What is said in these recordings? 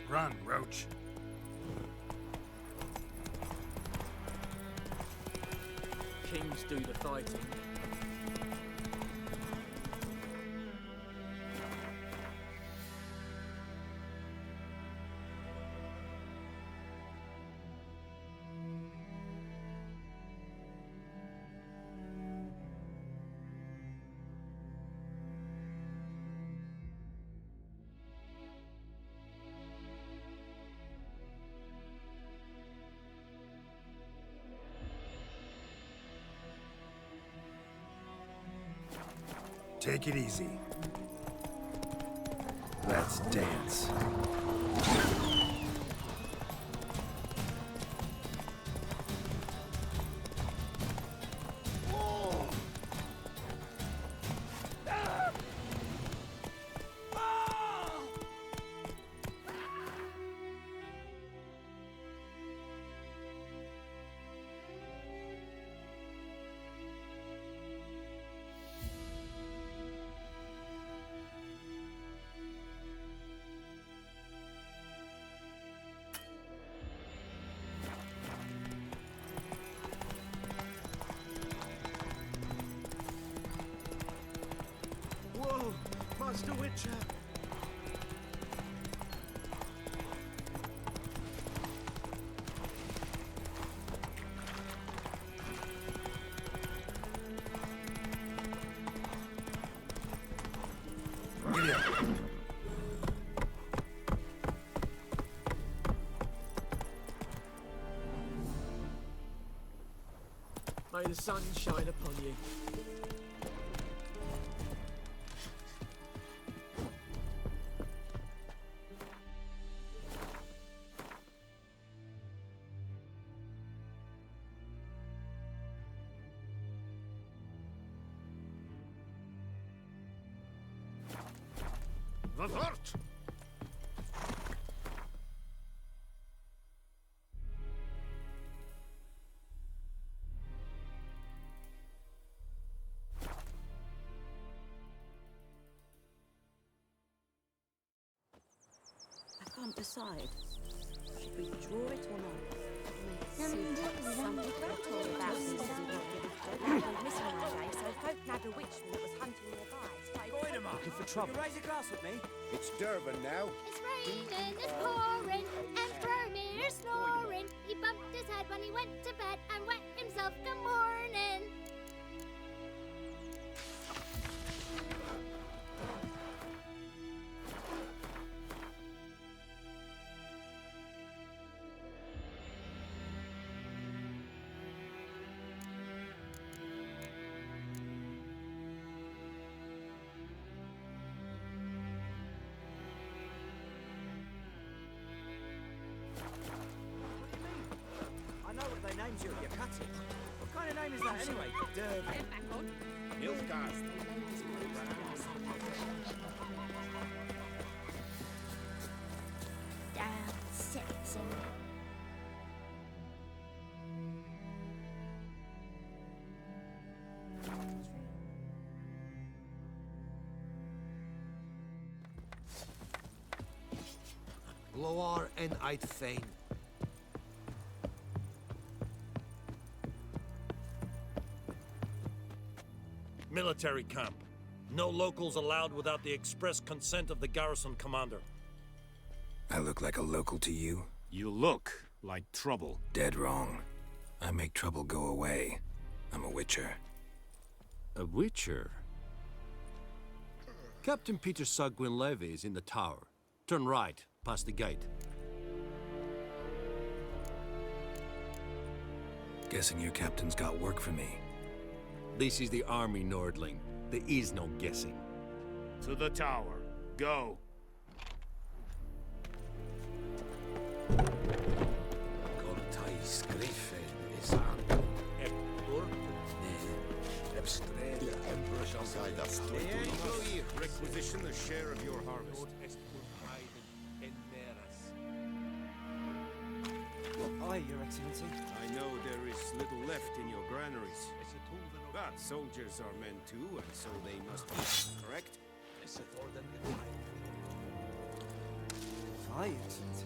Run, Roach. Kings do the fighting. Take it easy. Let's dance. Whoa! Master Witcher! Giddy up. May the sun shine upon you. Vavort! I can't decide. Should we draw it or not? Some people have told about this and not giving a fuck. Missing one day, so folk nabbed a witchman that was hunting nearby. Looking for trouble. Raise a glass with me. It's Durban now. It's raining, it's pouring, and Vermeer's snoring. He bumped his head when he went to bed and wet himself good morning. I know what they named you. You're cutting. What kind of name is that anyway? Durban. Nilfgaard. Damn sexy. Loar en Uitfein. Military camp. No locals allowed without the express consent of the garrison commander. I look like a local to you? You look like trouble. Dead wrong. I make trouble go away. I'm a witcher. A witcher? Captain Peter Sagwin Levy is in the tower. Turn right, past the gate. Guessing your captain's got work for me. This is the army, Nordling. There is no guessing. To the tower. Go. Cortai Skrifen is an Ebstrel, Emperor shall guide us to Requisition a share of your harvest. Aye, Your Excellency. I know there is little left in your granaries. But soldiers are men too, and so they must be, correct? Aye, Excellency.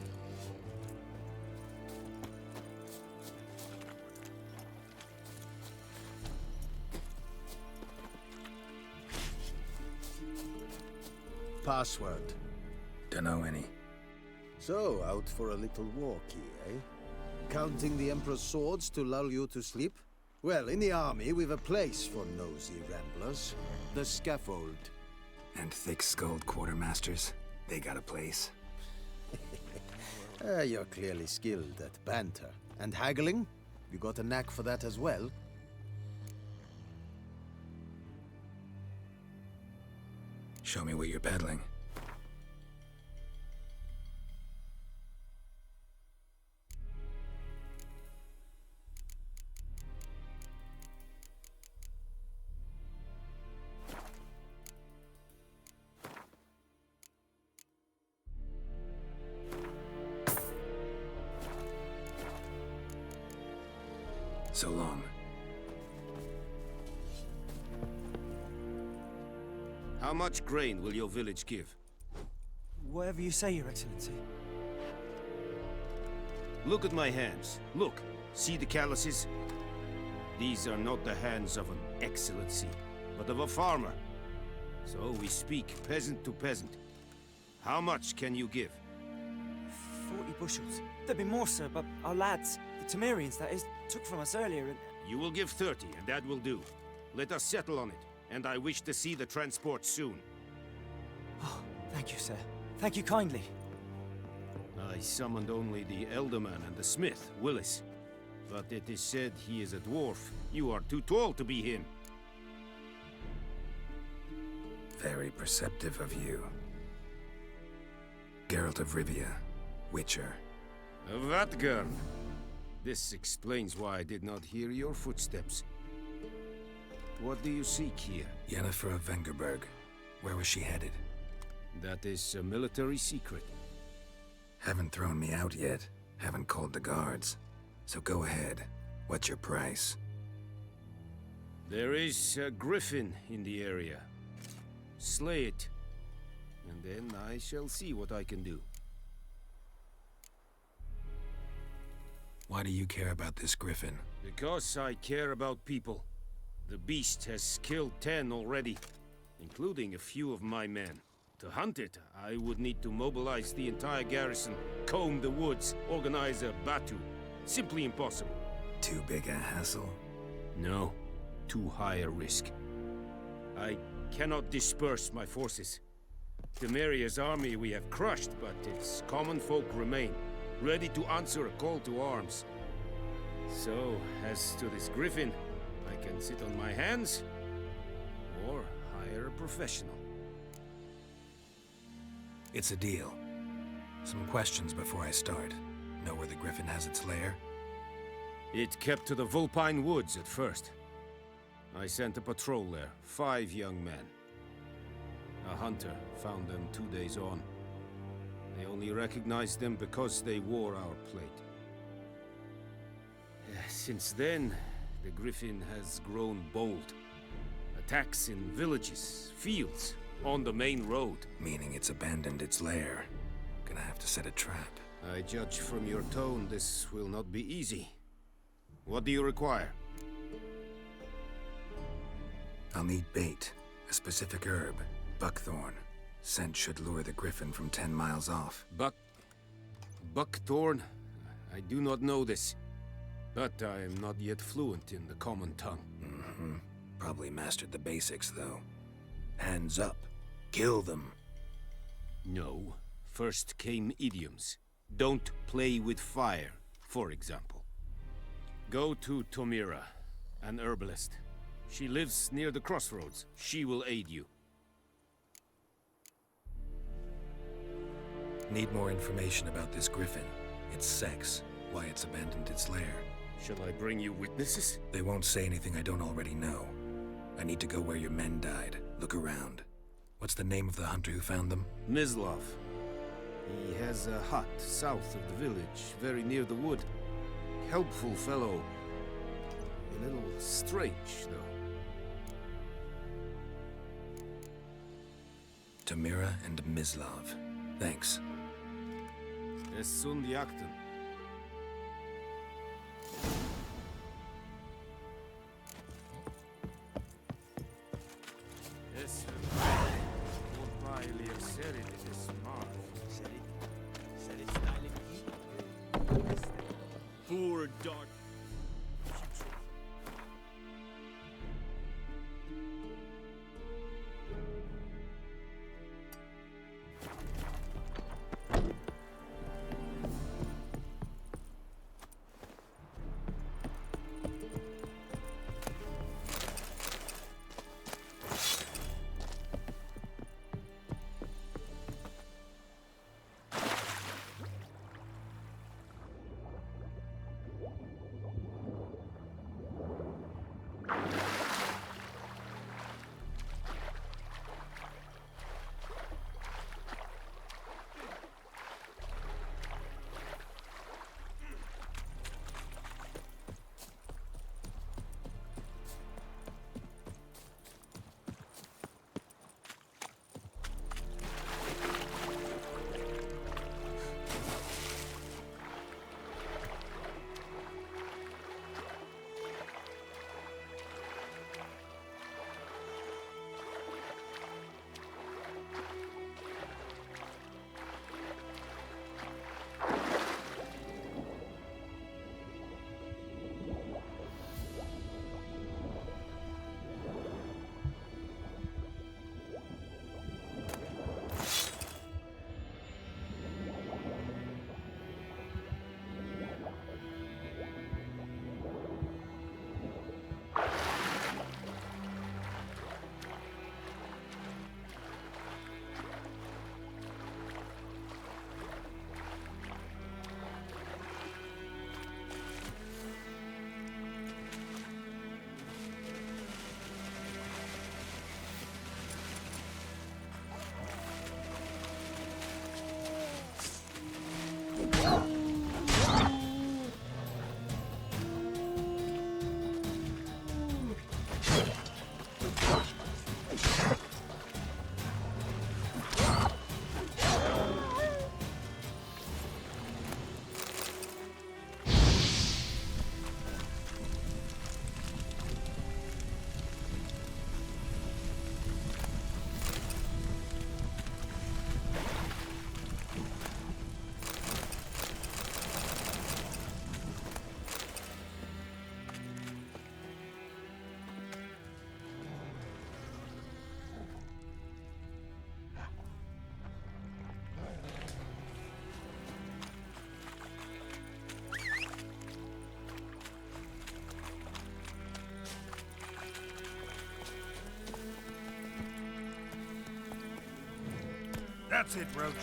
Password. Dunno any. So, out for a little walkie, eh? Counting the Emperor's swords to lull you to sleep? Well, in the army, we've a place for nosy ramblers. The scaffold. And thick-skulled quartermasters. They got a place. You're clearly skilled at banter. And haggling? You got a knack for that as well? Show me what you're peddling. So long. How much grain will your village give? Whatever you say, Your Excellency. Look at my hands. Look. See the calluses? These are not the hands of an excellency, but of a farmer. So we speak peasant to peasant. How much can you give? 40 bushels. There'd be more, sir, but our lads, the Temerians, that is, took from us earlier and... You will give 30, and that will do. Let us settle on it, and I wish to see the transport soon. Oh, thank you, sir. Thank you kindly. I summoned only the Elderman and the smith, Willis. But it is said he is a dwarf. You are too tall to be him. Very perceptive of you. Geralt of Rivia, Witcher. Vatgern. This explains why I did not hear your footsteps. What do you seek here? Yennefer of Vengerberg. Where was she headed? That is a military secret. Haven't thrown me out yet. Haven't called the guards. So go ahead. What's your price? There is a griffin in the area. Slay it. And then I shall see what I can do. Why do you care about this griffin? Because I care about people. The beast has killed 10 already, including a few of my men. To hunt it, I would need to mobilize the entire garrison, comb the woods, organize a batu. Simply impossible. Too big a hassle? No, too high a risk. I cannot disperse my forces. Temeria's army we have crushed, but its common folk remain, ready to answer a call to arms. So, as to this griffin, I can sit on my hands, or hire a professional. It's a deal. Some questions before I start. Know where the griffin has its lair? It kept to the Vulpine Woods at first. I sent a patrol there, 5 young men. A hunter found them 2 days on. They only recognized them because they wore our plate. Since then, the griffin has grown bold. Attacks in villages, fields, on the main road. Meaning it's abandoned its lair. Gonna have to set a trap. I judge from your tone this will not be easy. What do you require? I'll need bait. A specific herb. Buckthorn. Scent should lure the griffin from 10 miles off. Buckthorn? I do not know this. But I am not yet fluent in the common tongue. Mm-hmm. Probably mastered the basics, though. Hands up. Kill them. No. First came idioms. Don't play with fire, for example. Go to Tomira, an herbalist. She lives near the crossroads. She will aid you. Need more information about this griffin. Its sex. Why it's abandoned its lair. Shall I bring you witnesses? They won't say anything I don't already know. I need to go where your men died. Look around. What's the name of the hunter who found them? Mislav. He has a hut south of the village, very near the wood. Helpful fellow. A little strange, though. Tamira and Mislav. Thanks. Es sunt jakten. Es Urmaili serit es mar. Poor dark. That's it, Roach.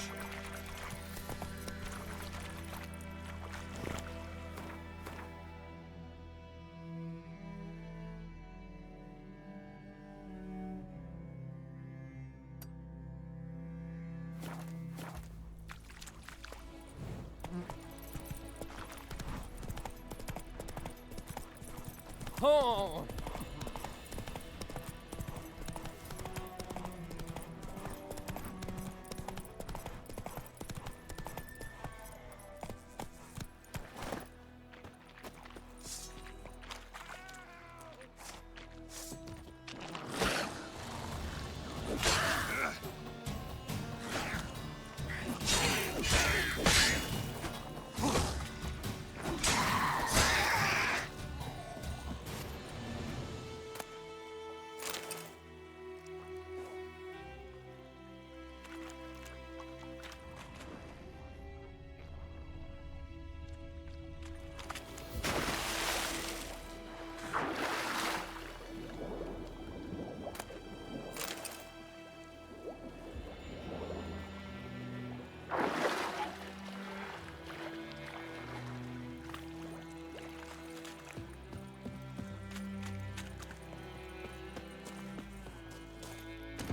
Oh!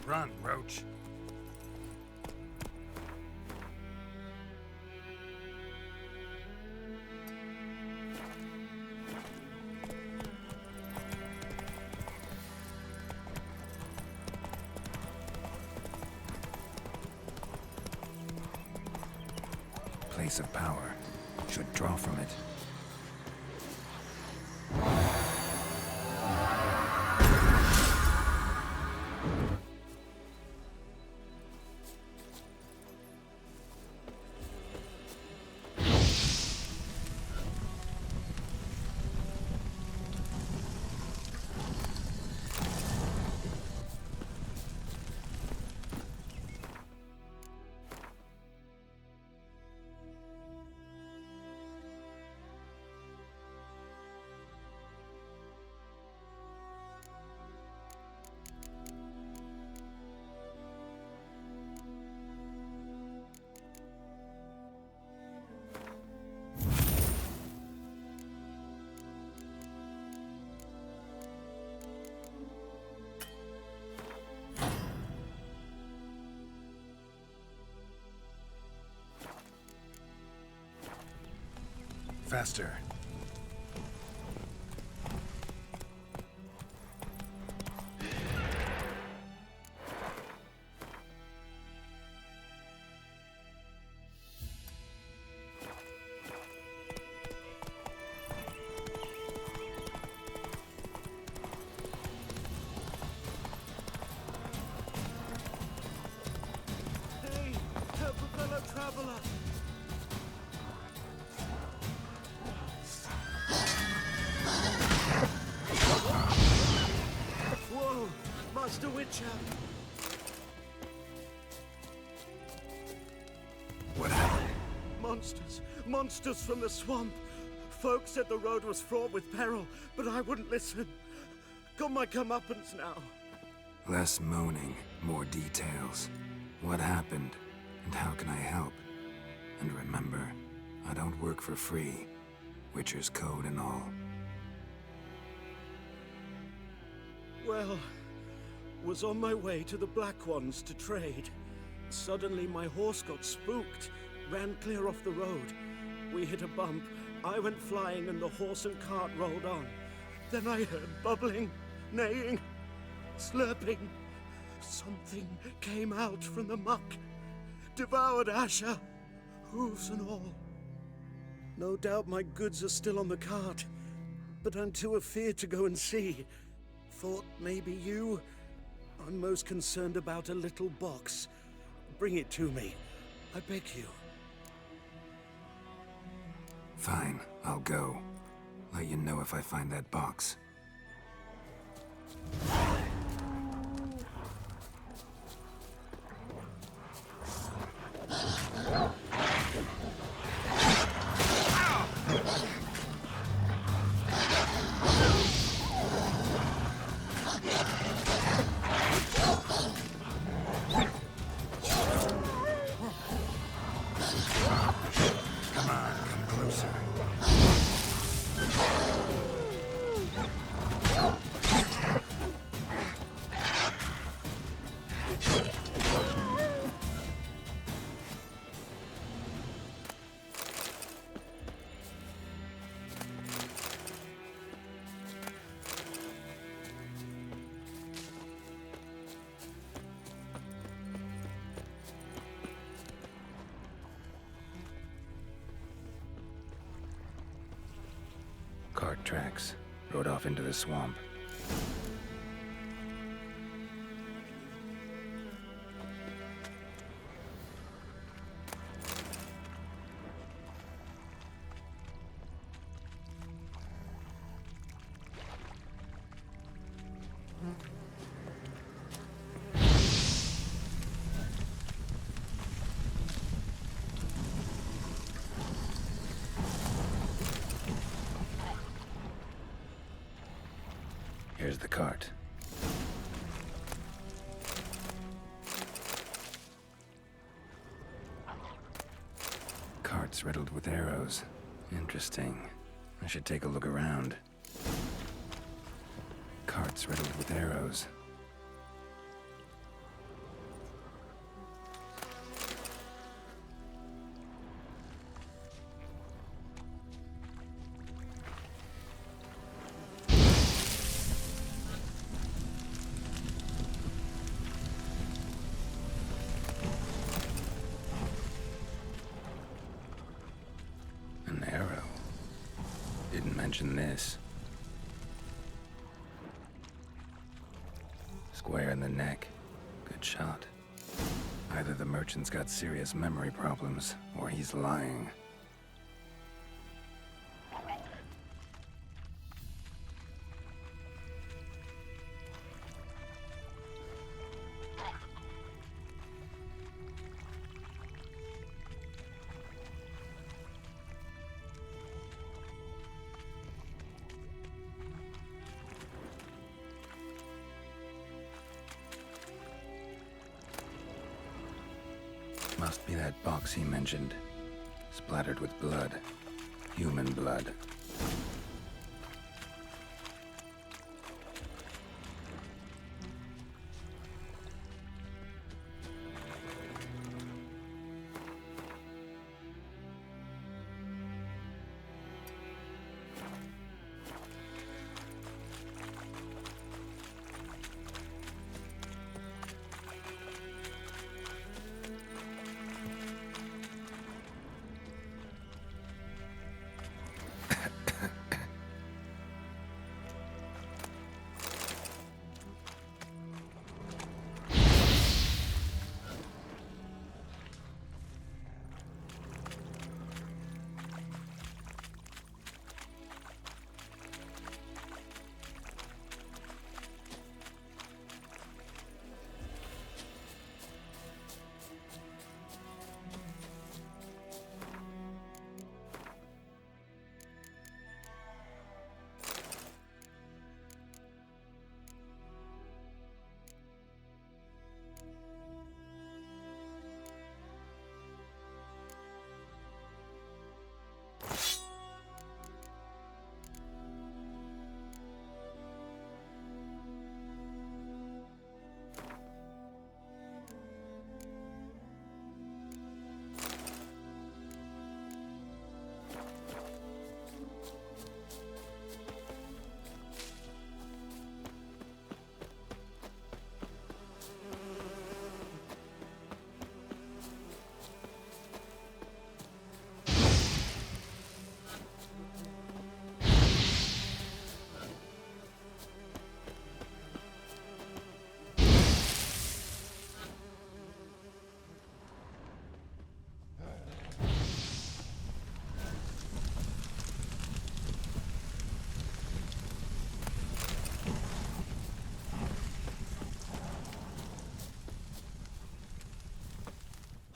Run, Roach. place of power. Should draw from it. Faster. Hey, help a fellow traveler! Whoa, Master Witcher! What happened? Monsters from the swamp. Folk said the road was fraught with peril, but I wouldn't listen. Got my comeuppance now. Less moaning, more details. What happened, and how can I help? And remember, I don't work for free. Witcher's code and all. Well, was on my way to the Black Ones to trade. Suddenly my horse got spooked, ran clear off the road. We hit a bump, I went flying and the horse and cart rolled on. Then I heard bubbling, neighing, slurping. Something came out from the muck, devoured Asher, hooves and all. No doubt my goods are still on the cart, but I'm too afeard to go and see. Thought maybe you? I'm most concerned about a little box. Bring it to me. I beg you. Fine, I'll go. Let you know if I find that box. Come on, come closer. Cart tracks. Rode off into the swamp. Here's the cart. Cart's riddled with arrows. Interesting. I should take a look around. Cart's riddled with arrows. mention this. Square in the neck. Good shot. Either the merchant's got serious memory problems, or he's lying. Must be that box he mentioned. Splattered with blood. Human blood.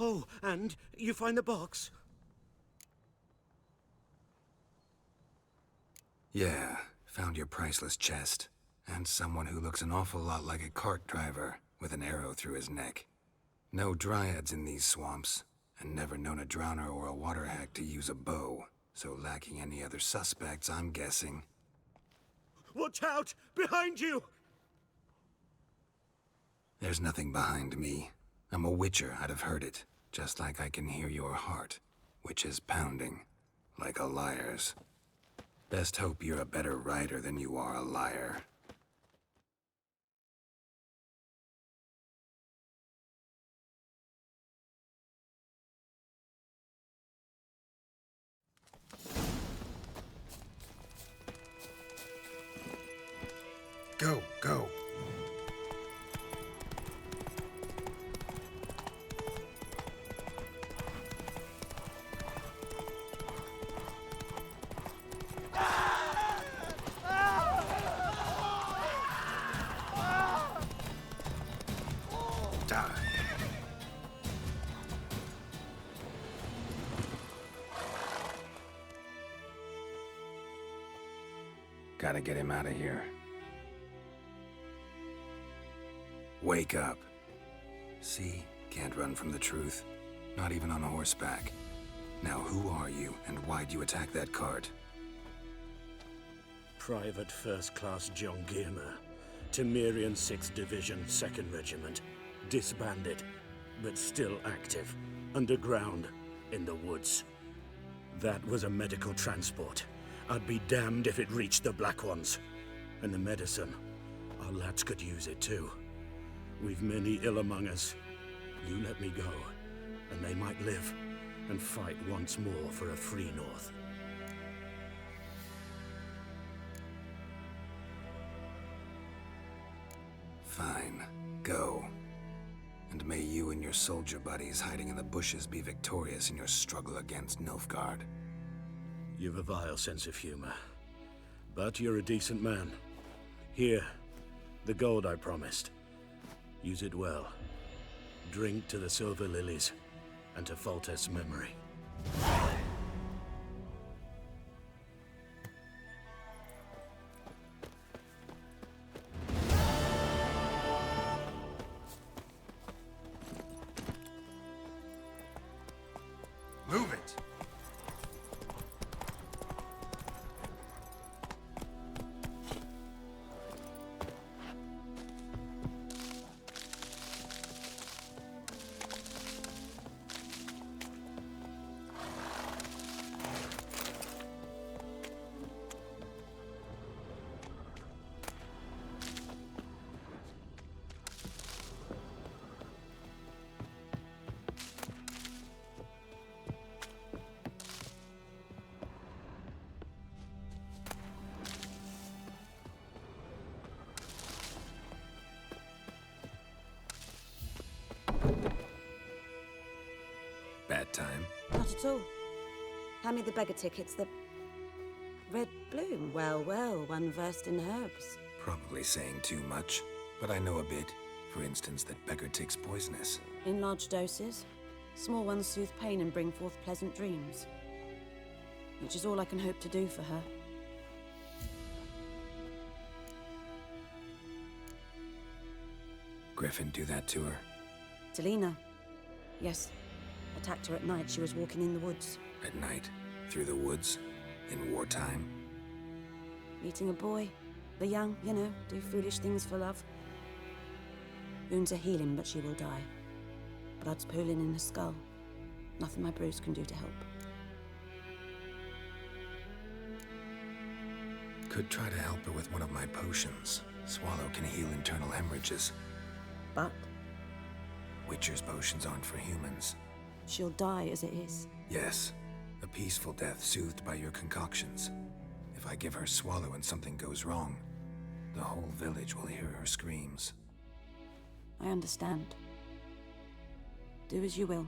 Oh, and you find the box? Yeah, found your priceless chest. And someone who looks an awful lot like a cart driver, with an arrow through his neck. No dryads in these swamps, and never known a drowner or a water hack to use a bow. So lacking any other suspects, I'm guessing. Watch out! Behind you! There's nothing behind me. I'm a witcher, I'd have heard it. Just like I can hear your heart, which is pounding, like a liar's. Best hope you're a better writer than you are a liar. Go, go. Gotta get him out of here. Wake up. See? Can't run from the truth. Not even on horseback. Now who are you, and why'd you attack that cart? Private First Class John Giermer. Temerian 6th Division, 2nd Regiment. Disbanded, but still active. Underground, in the woods. That was a medical transport. I'd be damned if it reached the Black Ones. And the medicine. Our lads could use it too. We've many ill among us. You let me go, and they might live, and fight once more for a free North. may you and your soldier buddies hiding in the bushes be victorious in your struggle against Nilfgaard. You've a vile sense of humor. But you're a decent man. Here, the gold I promised. Use it well. Drink to the silver lilies, and to Foltest's memory. Move it! Bad time? Not at all. Hand me the beggar tickets, the red bloom. Well, well, one versed in herbs. Probably saying too much, but I know a bit. For instance, that beggar tick's poisonous. In large doses. Small ones soothe pain and bring forth pleasant dreams. Which is all I can hope to do for her. Griffin do that to her? Delina. Yes. Attacked her at night. She was walking in the woods. At night? Through the woods? In wartime? Meeting a boy. The young, you know, do foolish things for love. Wounds are healing, but she will die. Blood's pooling in her skull. Nothing my brews can do to help. Could try to help her with one of my potions. Swallow can heal internal hemorrhages. But Witcher's potions aren't for humans. she'll die as it is. Yes. A peaceful death soothed by your concoctions. If I give her Swallow and something goes wrong, the whole village will hear her screams. I understand. Do as you will.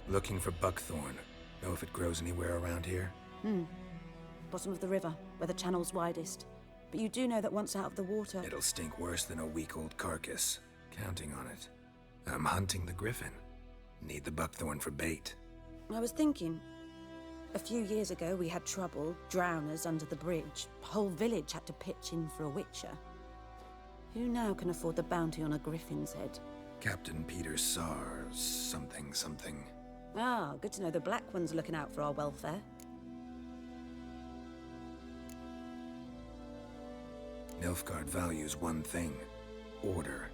Looking for buckthorn. Know if it grows anywhere around here? Bottom of the river, where the channel's widest. But you do know that once out of the water... It'll stink worse than a week-old carcass. Counting on it. I'm hunting the griffin. Need the buckthorn for bait. I was thinking... A few years ago, we had trouble, drowners under the bridge. The whole village had to pitch in for a witcher. Who now can afford the bounty on a griffin's head? Captain Peter Sar... something. Ah, good to know the Black One's looking out for our welfare. Nilfgaard values one thing. Order.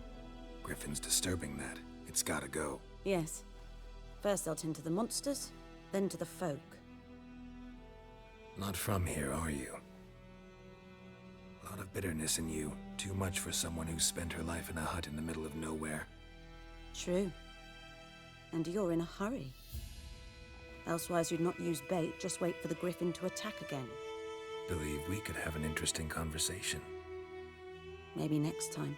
Griffin's disturbing that. It's gotta go. Yes. First they'll tend to the monsters, then to the folk. Not from here, are you? A lot of bitterness in you. Too much for someone who spent her life in a hut in the middle of nowhere. True. And you're in a hurry. Elsewise you'd not use bait, just wait for the griffin to attack again. Believe we could have an interesting conversation. Maybe next time.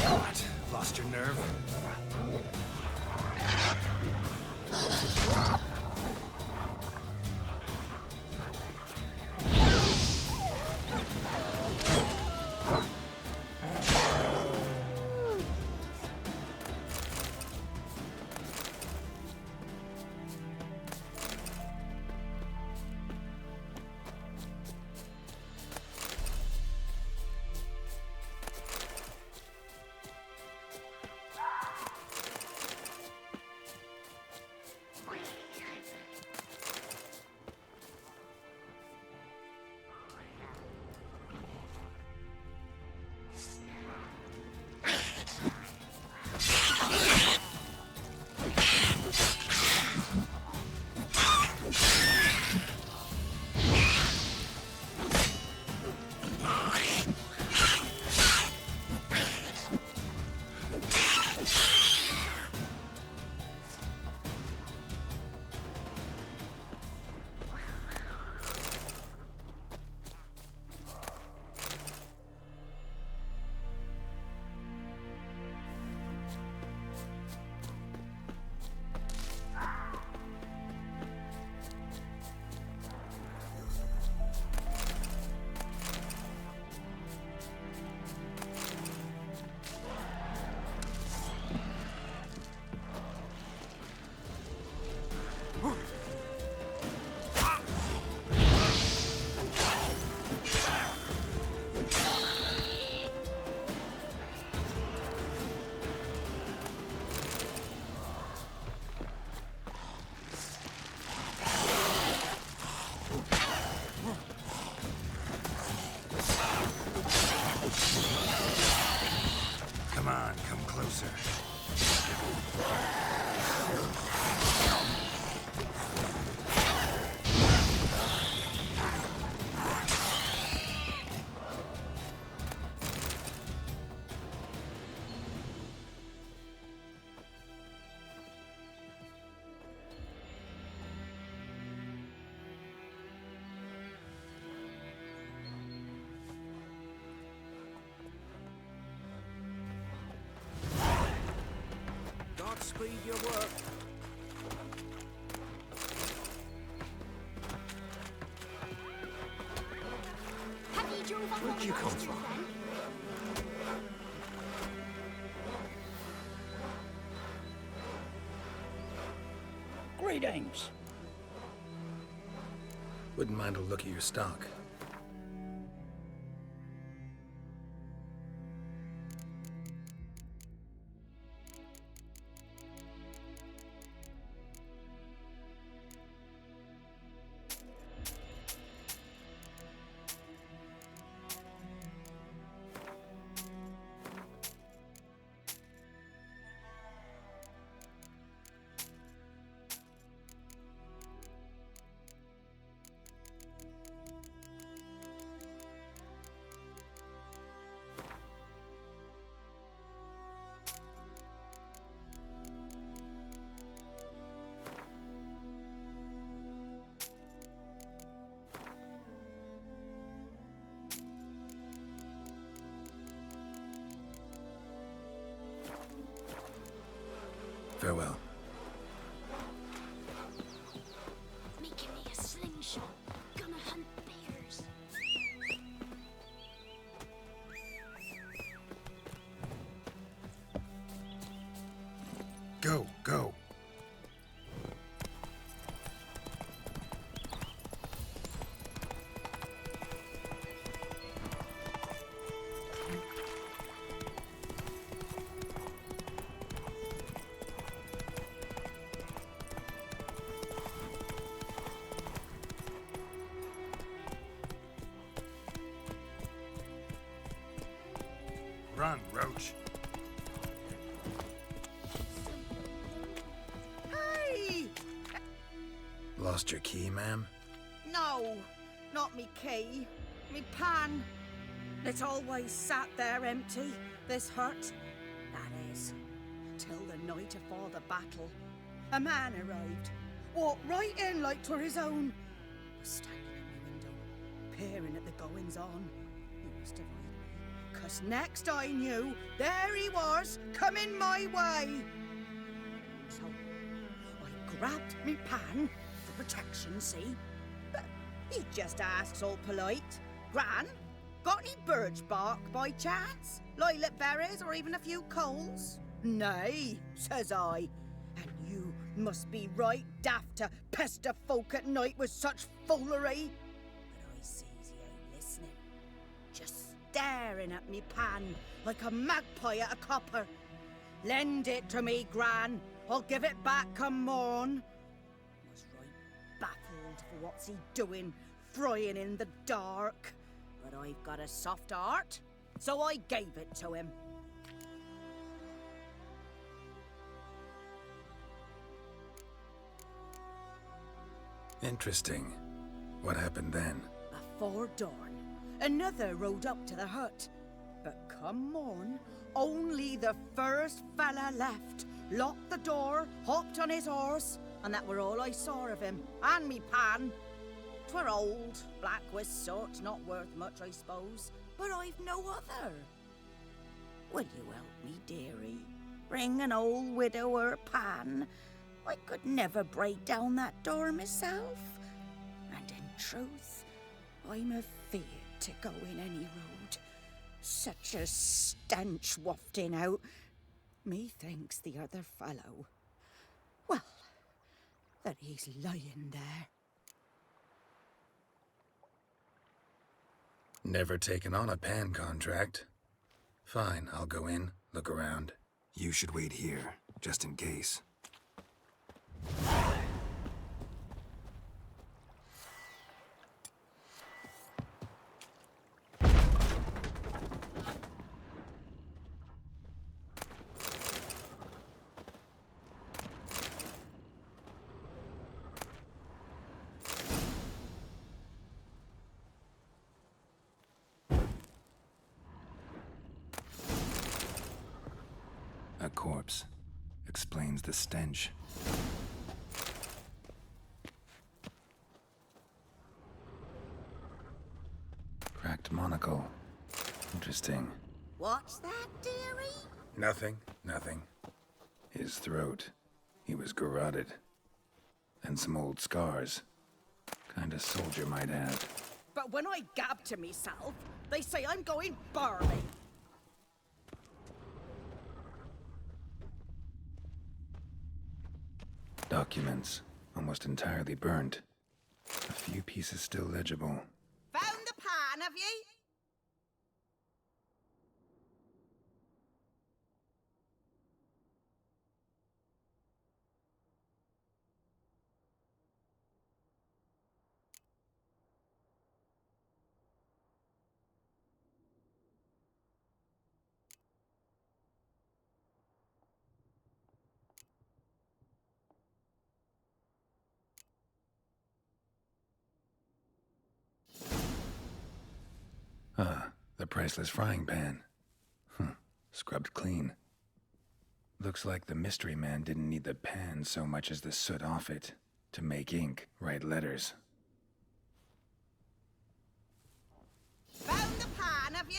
What? Lost your nerve? Come on, come closer. Godspeed your work. Have you drove up Where'd on you the come pasture from? then? Greetings. Wouldn't mind a look at your stock. Farewell. Making me a slingshot. Gonna hunt bears. Go, go. Run, Roach. Hey! Lost your key, ma'am? No, not me key. Me pan. It's always sat there empty, this hut. That is, till the night afore the battle, a man arrived, walked right in like 'twere his own. Was standing at my window, peering at the goings-on. He must have eyed me, 'cause next I knew, there he was, coming my way. So I grabbed me pan for protection, see? But he just asks all polite, Gran, got any birch bark by chance? Lilac berries or even a few coals? Nay, says I. And you must be right daft to pester folk at night with such foolery. But I sees he ain't listening. Just staring at me pan like a magpie at a copper. Lend it to me, Gran. I'll give it back come morn. Was right baffled for what's he doing, frying in the dark. But I've got a soft heart, so I gave it to him. Interesting. What happened then? Before dawn, another rode up to the hut. But come morn, only the first fella left, locked the door, hopped on his horse, and that were all I saw of him, and me pan. 'Twere old, black with soot, not worth much, I suppose, but I've no other. Will you help me, dearie? Bring an old widower pan. I could never break down that door myself. And in truth, I'm afeard to go in any road. Such a stench wafting out. Methinks the other fellow, well, that he's lying there. Never taken on a pan contract. Fine, I'll go in, look around. You should wait here, just in case. A corpse. Explains the stench. Cracked monocle. Interesting. What's that, dearie? Nothing. His throat. He was garroted. And some old scars. Kind of soldier might have. But when I gab to myself, they say I'm going barley. Documents. Almost entirely burnt. A few pieces still legible. Found the pan, have ye? Ah, the priceless frying pan. Scrubbed clean. Looks like the mystery man didn't need the pan so much as the soot off it to make ink, write letters. Found the pan, have ye?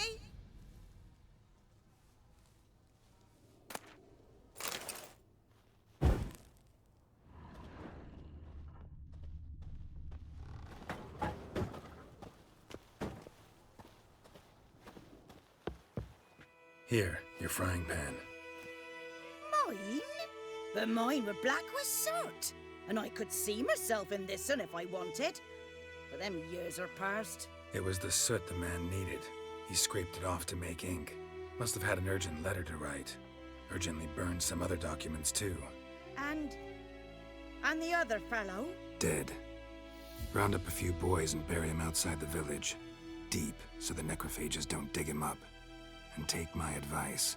Here, your frying pan. Mine? But mine were black with soot, and I could see myself in this one if I wanted. But them years are past. It was the soot the man needed. He scraped it off to make ink. Must have had an urgent letter to write. Urgently burned some other documents too. And the other fellow? Dead. Round up a few boys and bury him outside the village. Deep, so the necrophages don't dig him up. And take my advice.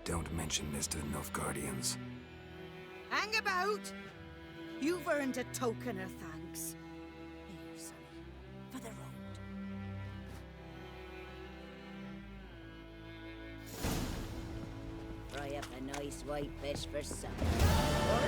Don't mention this to the Nilfgaardians. Hang about! You've earned a token of thanks. Here, sonny, for the road. Fry up a nice whitefish for supper. Or